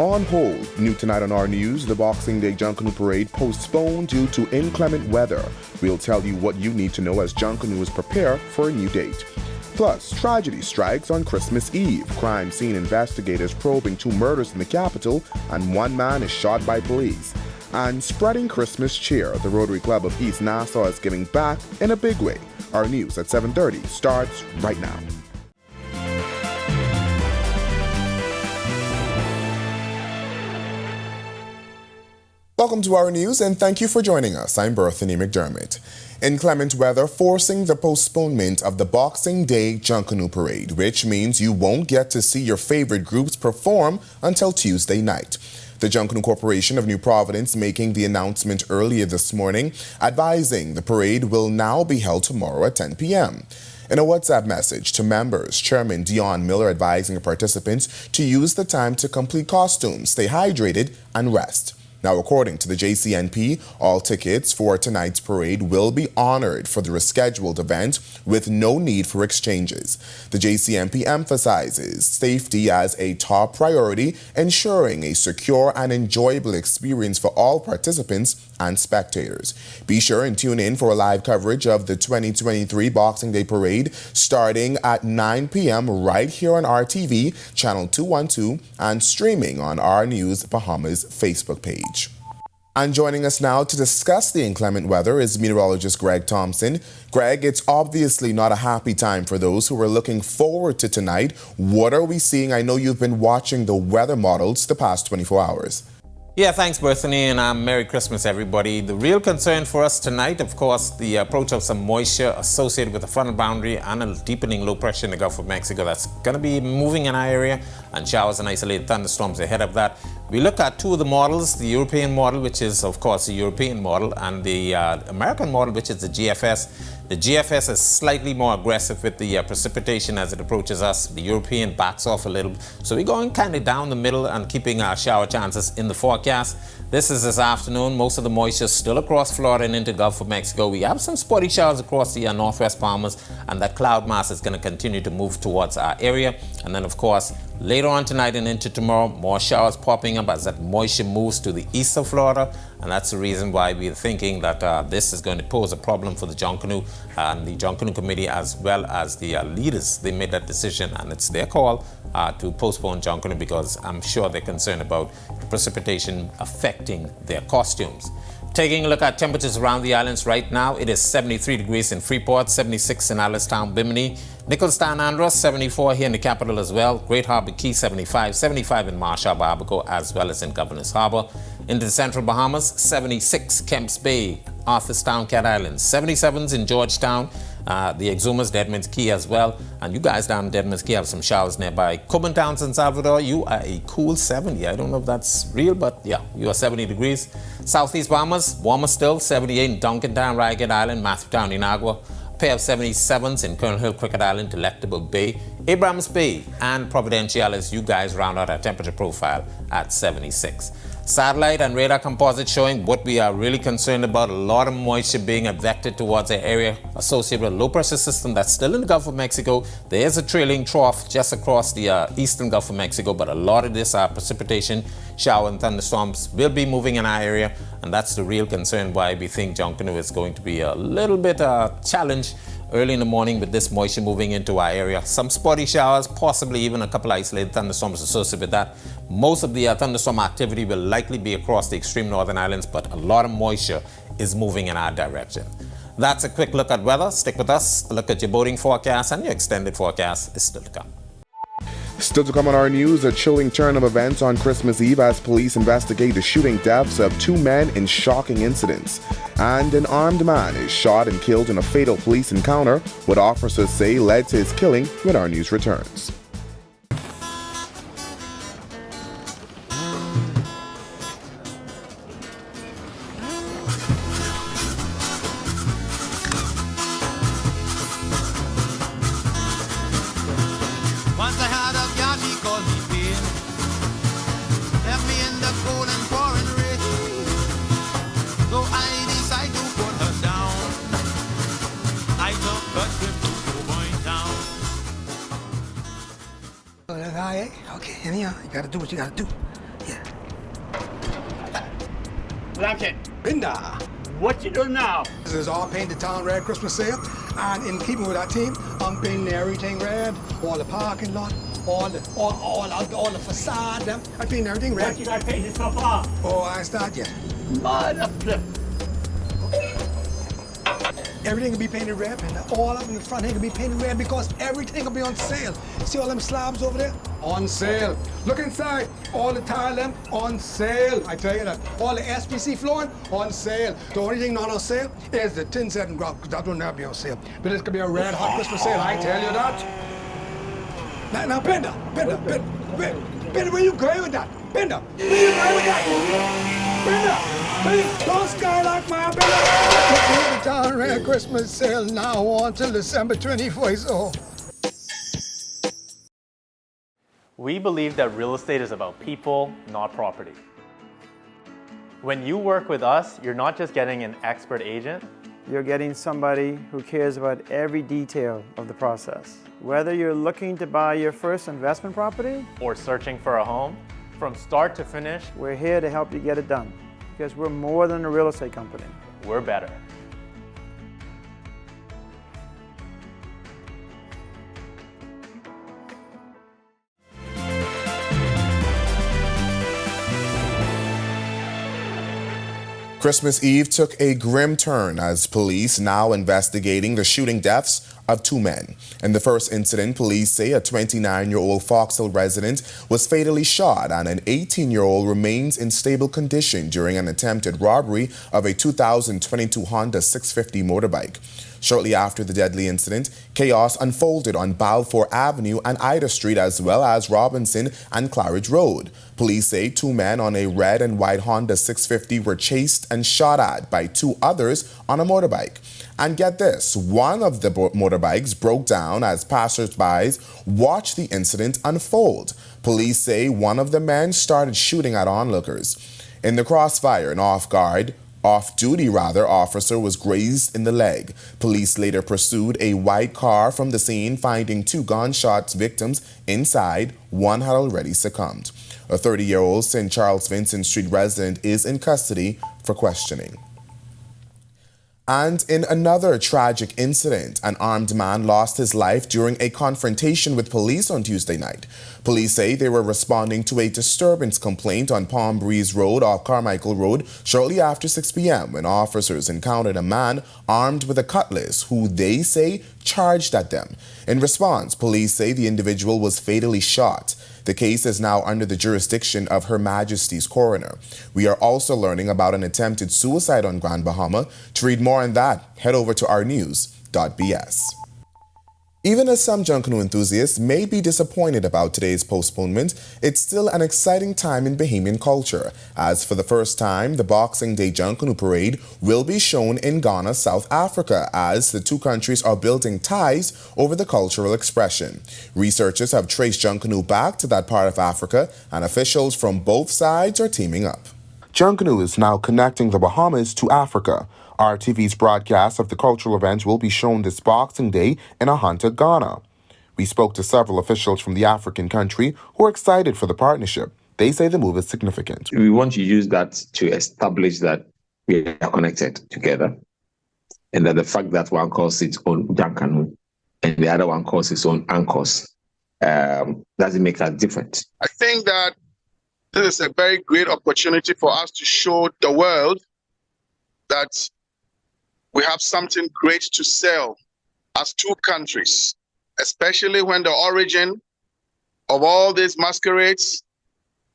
On hold, new tonight on our news, the Boxing Day Junkanoo Parade postponed due to inclement weather. We'll tell you what you need to know as Junkanoos prepare for a new date. Plus, tragedy strikes on Christmas Eve. Crime scene investigators probing 2 murders in the capital, and 1 man is shot by police. And spreading Christmas cheer, the Rotary Club of East Nassau is giving back in a big way. Our news at 7:30 starts right now. Welcome to our news and thank you for joining us. I'm Berthany McDermott. Inclement weather forcing the postponement of the Boxing Day Junkanoo Parade, which means you won't get to see your favorite groups perform until Tuesday night. The Junkanoo Corporation of New Providence making the announcement earlier this morning, advising the parade will now be held tomorrow at 10 p.m. In a WhatsApp message to members, Chairman Dion Miller advising participants to use the time to complete costumes, stay hydrated, and rest. Now, according to the JCNP, all tickets for tonight's parade will be honored for the rescheduled event with no need for exchanges. The JCNP emphasizes safety as a top priority, ensuring a secure and enjoyable experience for all participants and spectators. Be sure and tune in for a live coverage of the 2023 Boxing Day Parade starting at 9 p.m. right here on RTV, channel 212, and streaming on Our News Bahamas Facebook page. And joining us now to discuss the inclement weather is meteorologist Greg Thompson. Greg, it's obviously not a happy time for those who are looking forward to tonight. What are we seeing? I know you've been watching the weather models the past 24 hours. Yeah, thanks, Berthany, and Merry Christmas, everybody. The real concern for us tonight, of course, the approach of some moisture associated with the frontal boundary and a deepening low pressure in the Gulf of Mexico that's going to be moving in our area, and showers and isolated thunderstorms ahead of that. We look at 2 of the models, the European model, which is, of course, the European model, and the American model, which is the GFS. The GFS is slightly more aggressive with the precipitation as it approaches us. The European backs off a little. So we're going kind of down the middle and keeping our shower chances in the forecast. This is this afternoon. Most of the moisture still across Florida and into Gulf of Mexico. We have some spotty showers across the northwest Bahamas, and that cloud mass is going to continue to move towards our area. And then, of course, later on tonight and into tomorrow, more showers popping up as that moisture moves to the east of Florida. And that's the reason why we're thinking that this is going to pose a problem for the Junkanoo and the Junkanoo Committee, as well as the leaders. They made that decision, and it's their call to postpone Junkanoo because I'm sure they're concerned about the precipitation affecting their costumes. Taking a look at temperatures around the islands right now, it is 73 degrees in Freeport, 76 in Allenstown, Bimini, Nicholstown, Andros, 74 here in the capital as well, Great Harbor Key, 75, 75 in Marsh Harbor, Abaco, as well as in Governor's Harbor. Into the central Bahamas, 76 Kemps Bay, Arthurstown, Cat Island, 77s in Georgetown, the Exumas, Deadman's Key as well, and you guys down in Deadman's Key have some showers nearby. Cuban Town, San Salvador, you are a cool 70. I don't know if that's real, but yeah, you are 70 degrees. Southeast Bahamas, warmer still, 78 in Duncantown, Ragged Island, Matthewtown, Inagua. A pair of 77s in Colonel Hill, Cricket Island, Delectable Bay, Abrams Bay, and Providencial as you guys round out our temperature profile at 76. Satellite and radar composite showing what we are really concerned about, a lot of moisture being advected towards the area associated with a low pressure system that's still in the Gulf of Mexico. There is a trailing trough just across the eastern Gulf of Mexico, but a lot of this precipitation, shower and thunderstorms will be moving in our area, and that's the real concern why we think Junkanoo is going to be a little bit challenged early in the morning with this moisture moving into our area. Some spotty showers, possibly even a couple isolated thunderstorms associated with that. Most of the thunderstorm activity will likely be across the extreme northern islands, but a lot of moisture is moving in our direction. That's a quick look at weather. Stick with us. A look at your boating forecast and your extended forecast is still to come. Still to come on our news, a chilling turn of events on Christmas Eve as police investigate the shooting deaths of 2 men in shocking incidents. And an armed man is shot and killed in a fatal police encounter, what officers say led to his killing when our news returns. Once I had a gal, she called me pain. Left me in the cold and pouring rain. So I decided to put her down. I took a trip to Cowboy Town. Oh, that's all right. Okay, anyhow, you gotta do what you gotta do. Yeah. Clapton, Binda. what you doing now? This is all painted town red Christmas sale, and in keeping with our team, I'm painting everything red, all the parking lot, all the facade. I'm painting everything red. What you got painted so far? Oh, I ain't start yet. Mother flip. Everything will be painted red, and all up in the front here will be painted red because everything will be on sale. See all them slabs over there? On sale. Look inside. All the tile them on sale. I tell you that. All the SPC flooring on sale. The only thing not on sale is the tin set and grout, because that will never be on sale. But it's gonna be a red hot Christmas sale. I tell you that. Now, Bender, where you going with that? Bender, where you going with that? Bender, don't skylark my Bender. The town red Christmas sale now on till December 24th. Oh. We believe that real estate is about people, not property. When you work with us, you're not just getting an expert agent. You're getting somebody who cares about every detail of the process. Whether you're looking to buy your first investment property Or searching for a home, from start to finish, we're here to help you get it done because we're more than a real estate company. we're better. Christmas Eve took a grim turn as police now investigating the shooting deaths of two men. In the first incident, police say a 29-year-old Fox Hill resident was fatally shot and an 18-year-old remains in stable condition during an attempted robbery of a 2022 Honda 650 motorbike. Shortly after the deadly incident, chaos unfolded on Balfour Avenue and Ida Street as well as Robinson and Claridge Road. Police say two men on a red and white Honda 650 were chased and shot at by two others on a motorbike. And get this, one of the motorbikes broke down as passers-by watched the incident unfold. Police say one of the men started shooting at onlookers. In the crossfire, an off-duty officer was grazed in the leg. Police later pursued a white car from the scene, finding two gunshots victims inside. One had already succumbed. A 30-year-old St. Charles Vincent Street resident is in custody for questioning. And in another tragic incident, an armed man lost his life during a confrontation with police on Tuesday night. Police say they were responding to a disturbance complaint on Palm Breeze Road off Carmichael Road shortly after 6 p.m. when officers encountered a man armed with a cutlass who they say charged at them. In response, police say the individual was fatally shot. The case is now under the jurisdiction of Her Majesty's coroner. We are also learning about an attempted suicide on Grand Bahama. To read more on that, head over to ournews.bs. Even as some Junkanoo enthusiasts may be disappointed about today's postponement, it's still an exciting time in Bahamian culture, as for the first time, the Boxing Day Junkanoo Parade will be shown in Ghana, South Africa, as the two countries are building ties over the cultural expression. Researchers have traced Junkanoo back to that part of Africa, and officials from both sides are teaming up. Junkanoo is now connecting the Bahamas to Africa. RTV's broadcast of the cultural event will be shown this Boxing Day in Ahanta, Ghana. We spoke to several officials from the African country who are excited for the partnership. They say the move is significant. We want to use that to establish that we are connected together, and that the fact that one calls its own Junkanoo and the other one calls its own Ankos doesn't make us different. I think that this is a very great opportunity for us to show the world that we have something great to sell as two countries, especially when the origin of all these masquerades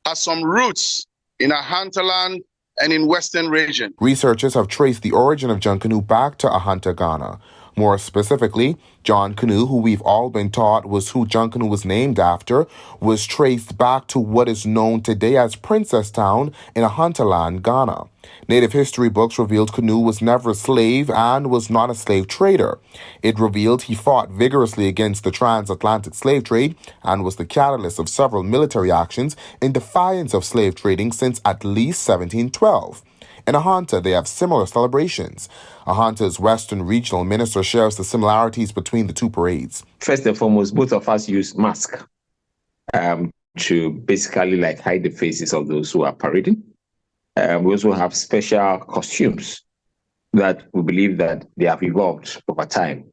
has some roots in Ahanta land and in Western region. Researchers have traced the origin of Junkanoo back to Ahanta, Ghana. More specifically, John Canoe, who we've all been taught was who Junkanoo was named after, was traced back to what is known today as Princess Town in Ahuntaland, Ghana. Native history books revealed Canoe was never a slave and was not a slave trader. It revealed he fought vigorously against the transatlantic slave trade and was the catalyst of several military actions in defiance of slave trading since at least 1712. In Ahanta, they have similar celebrations. Ahanta's Western Regional Minister shares the similarities between the two parades. First and foremost, both of us use masks to basically hide the faces of those who are parading. We also have special costumes that we believe that they have evolved over time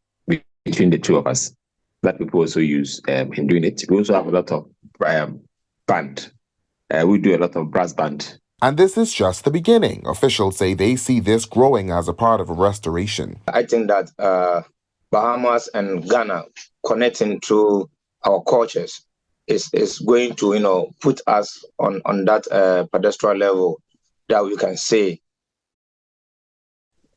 between the two of us that people also use in doing it. We also have a lot of band. We do a lot of brass band. And this is just the beginning. Officials say they see this growing as a part of a restoration. I think that Bahamas and Ghana connecting to our cultures is going to, put us on that pedestal level that we can say,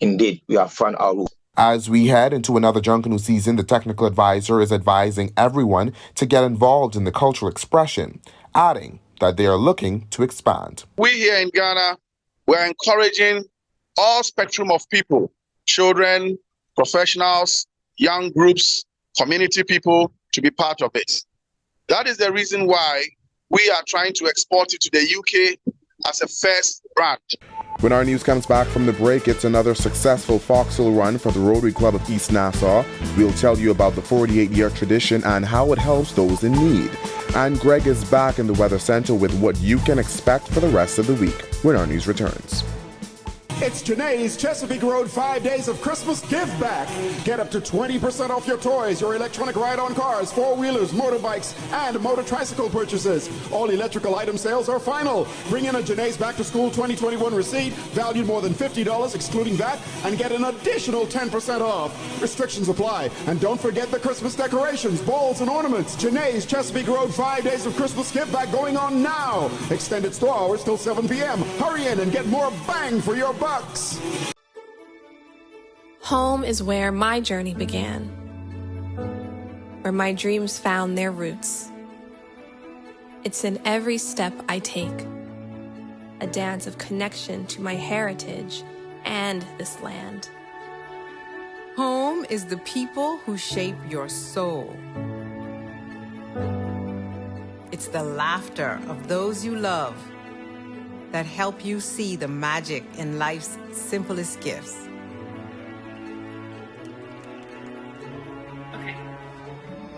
indeed, we have found our roots. As we head into another Junkanoo season, the technical advisor is advising everyone to get involved in the cultural expression, adding that they are looking to expand. We here in Ghana, we're encouraging all spectrum of people, children, professionals, young groups, community people to be part of it. That is the reason why we are trying to export it to the UK as a first brand. When our news comes back from the break, it's another successful Foxhill run for the Rotary Club of East Nassau. We'll tell you about the 48-year tradition and how it helps those in need. And Greg is back in the Weather Center with what you can expect for the rest of the week when our news returns. It's Janae's Chesapeake Road 5 Days of Christmas Give Back. Get up to 20% off your toys, your electronic ride-on cars, four-wheelers, motorbikes, and motor tricycle purchases. All electrical item sales are final. Bring in a Janae's Back to School 2021 receipt, valued more than $50, excluding that, and get an additional 10% off. Restrictions apply. And don't forget the Christmas decorations, balls, and ornaments. Janae's Chesapeake Road 5 Days of Christmas Give Back going on now. Extended store hours till 7 p.m. Hurry in and get more bang for your buck. Home is where my journey began, where my dreams found their roots. It's in every step I take, a dance of connection to my heritage and this land. Home is the people who shape your soul. It's the laughter of those you love that help you see the magic in life's simplest gifts.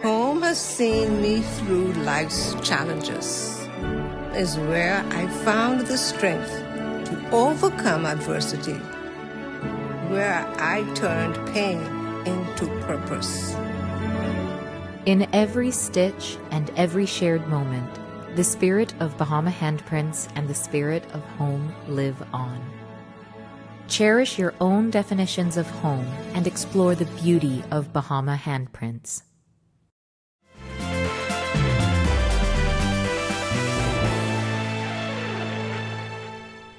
Home has seen me through life's challenges. Is where I found the strength to overcome adversity. Where I turned pain into purpose. In every stitch and every shared moment, the spirit of Bahama handprints and the spirit of home live on. Cherish your own definitions of home and explore the beauty of Bahama handprints.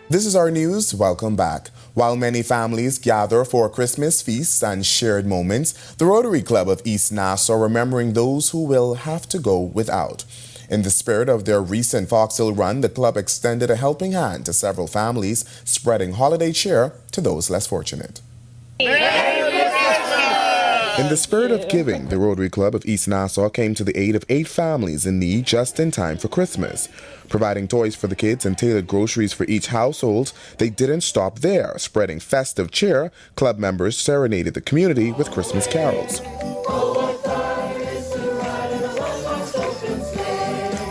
This is our news. Welcome back. While many families gather for Christmas feasts and shared moments, the Rotary Club of East Nassau are remembering those who will have to go without. In the spirit of their recent Foxhill run, the club extended a helping hand to several families, spreading holiday cheer to those less fortunate. In the spirit of giving, the Rotary Club of East Nassau came to the aid of 8 families in need just in time for Christmas. Providing toys for the kids and tailored groceries for each household, they didn't stop there. Spreading festive cheer, club members serenaded the community with Christmas carols.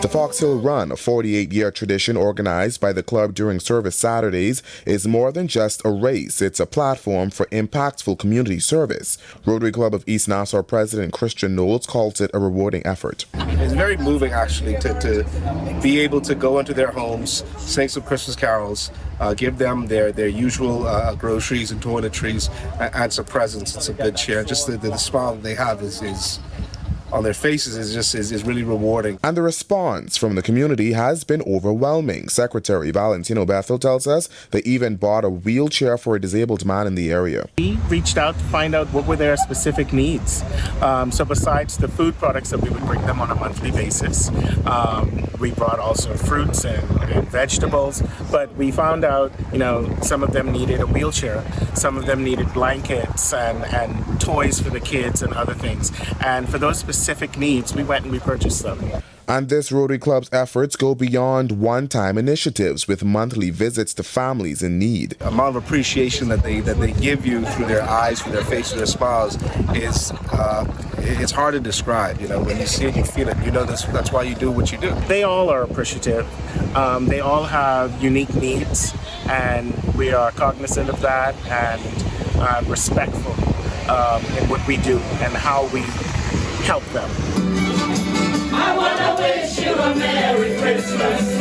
The Foxhill Run, a 48-year tradition organized by the club during service Saturdays, is more than just a race. It's a platform for impactful community service. Rotary Club of East Nassau President Christian Knowles calls it a rewarding effort. It's very moving, actually, to be able to go into their homes, sing some Christmas carols, give them their usual groceries and toiletries, and some presents and some good cheer. Just the smile that they have is on their faces is really rewarding. And the response from the community has been overwhelming. Secretary Valentino Bethel tells us they even bought a wheelchair for a disabled man in the area. We reached out to find out what were their specific needs. So besides the food products that we would bring them on a monthly basis, we brought also fruits and vegetables, but we found out, some of them needed a wheelchair, some of them needed blankets and toys for the kids and other things. And for those specific needs, we went and we purchased them. And this Rotary Club's efforts go beyond one-time initiatives with monthly visits to families in need. The amount of appreciation that they give you through their eyes, through their faces, their smiles is it's hard to describe. You know, when you see it, you feel it. You know, that's why you do what you do. They all are appreciative. They all have unique needs, and we are cognizant of that and respectful in what we do and how we help them. I wanna wish you a Merry Christmas.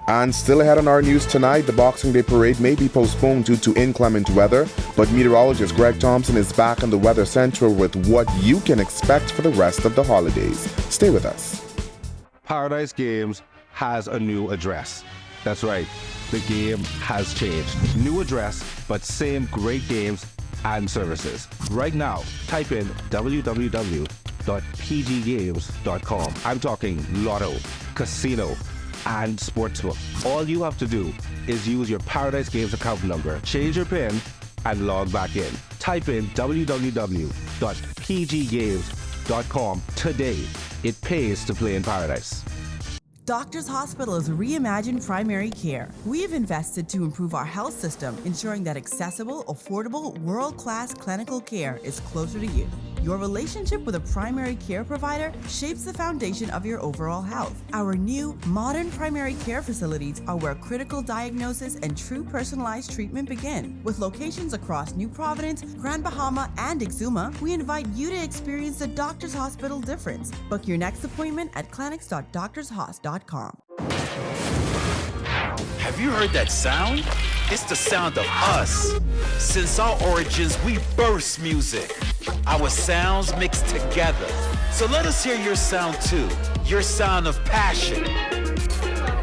And still ahead on our news tonight, the Boxing Day parade may be postponed due to inclement weather, but meteorologist Greg Thompson is back on the Weather Central with what you can expect for the rest of the holidays. Stay with us. Paradise Games has a new address. That's right, the game has changed. New address, but same great games and services. Right now, type in www.pggames.com. I'm talking lotto, casino, and sportsbook. All you have to do is use your Paradise Games account number, change your PIN, and log back in. Type in www.pggames.com today. It pays to play in Paradise. Doctors Hospital is reimagined primary care. We have invested to improve our health system, ensuring that accessible, affordable, world-class clinical care is closer to you. Your relationship with a primary care provider shapes the foundation of your overall health. Our new, modern primary care facilities are where critical diagnosis and true personalized treatment begin. With locations across New Providence, Grand Bahama, and Exuma, we invite you to experience the Doctors Hospital difference. Book your next appointment at clinics.doctorshos.com. Have you heard that sound? It's the sound of us. Since our origins, we burst music. Our sounds mix together. So let us hear your sound too. Your sound of passion,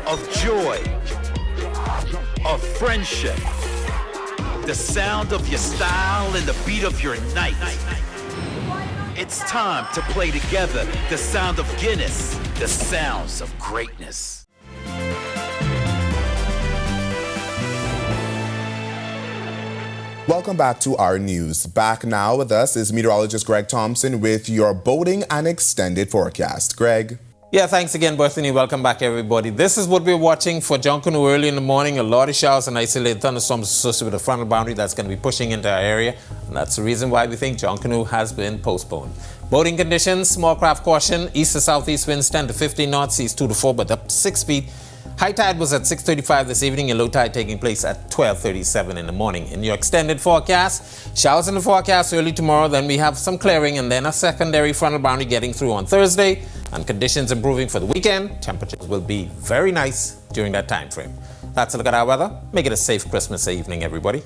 of joy, of friendship. The sound of your style and the beat of your night. It's time to play together the sound of Guinness, the sounds of greatness. Welcome back to our news. Back now with us is meteorologist Greg Thompson with your boating and extended forecast. Greg. Yeah, thanks again, Berthany. Welcome back, everybody. This is what we're watching for Junkanoo early in the morning. A lot of showers and isolated thunderstorms associated with the frontal boundary that's going to be pushing into our area. And that's the reason why we think Junkanoo has been postponed. Boating conditions, small craft caution, east to southeast winds 10 to 15 knots, seas 2 to 4, but up to 6 feet. High tide was at 6:35 this evening and low tide taking place at 12:37 in the morning. In your extended forecast, showers in the forecast early tomorrow, then we have some clearing and then a secondary frontal boundary getting through on Thursday and conditions improving for the weekend. Temperatures will be very nice during that time frame. That's a look at our weather. Make it a safe Christmas evening, everybody.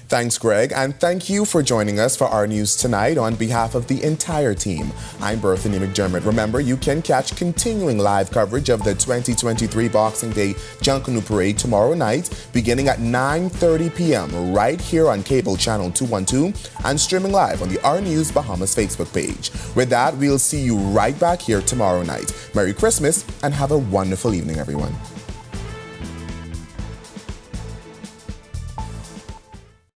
Thanks, Greg, and thank you for joining us for our news tonight on behalf of the entire team. I'm Berthany McDermott. Remember, you can catch continuing live coverage of the 2023 Boxing Day Junkanoo Parade tomorrow night, beginning at 9:30 p.m. right here on cable channel 212 and streaming live on the Our News Bahamas Facebook page. With that, we'll see you right back here tomorrow night. Merry Christmas and have a wonderful evening, everyone.